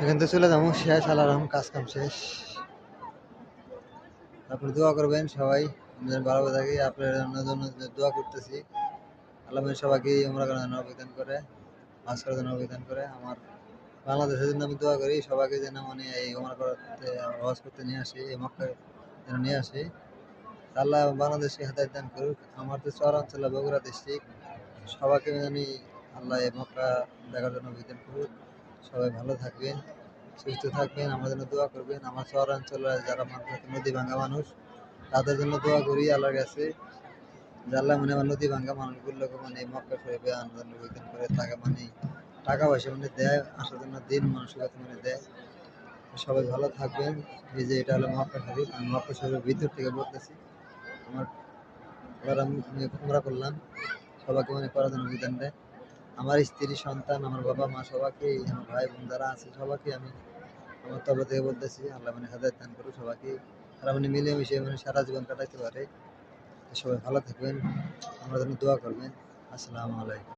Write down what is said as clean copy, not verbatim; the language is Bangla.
এখান থেকে চলে যাবো, শেষ আলারাম, কাজ কাম শেষ। তারপরে দোয়া করবেন সবাই, যেন ভালো থাকি। আপনার জন্য দোয়া করতেছি, আল্লাহ সবাইকে উমরা করার জন্য অবদান করে, মাছ করার জন্য অবদান করে। আমার বাংলাদেশের জন্য আমি দোয়া করি, সবাইকে যেন মানে এই উমরা করতে, হজ করতে নিয়ে আসি, এই মক্কায় যেন নিয়ে আসি। আল্লাহ বাংলাদেশকে হেদায়েত দান করুক। আমার তো চরাঞ্চল বগুড়া ডিস্ট্রিক্ট, সবাইকে জানি আল্লাহ এই মক্কা দেখার জন্য অবদান করুক। সবাই ভালো থাকবেন, সুস্থ থাকবেন, আমার জন্য দোয়া করবেন। আমার শহরাঞ্চলে যারা মানুষ নদী ভাঙ্গা মানুষ, তাদের জন্য দোয়া করি আল্লাহর কাছে, যে আল্লাহ মানে আমার নদী ভাঙ্গা মানুষগুলোকে মানে মক্কা শরীফে আনন্দ নিবেদন করে টাকা মানে টাকা পয়সা মানে দেয়, আসার জন্য দিন মানসিকতা মানে দেয়। সবাই ভালো থাকবেন। এই যে এটা হলো মক্কা শরীফ, আমি মক্কা শরীফের ভিতর থেকে বলতেছি। আমার এবার আমি উমরা করলাম, সবাইকে মানে করার জন্য বিধান দেয়। আমার স্ত্রী, সন্তান, আমার বাবা মা, সবাইকে, আমার ভাই বোন যারা আছে সবাইকে আমি আমার তরফ থেকে বলতেছি আল্লাহ মানে হেদায়েত দান করুক সবাইকে, তারা মানে মিলেমিশে মানে সারা জীবন কাটাইতে পারে। সবাই ভালো থাকবেন, আমার জন্য দোয়া করবেন। আসসালামু আলাইকুম।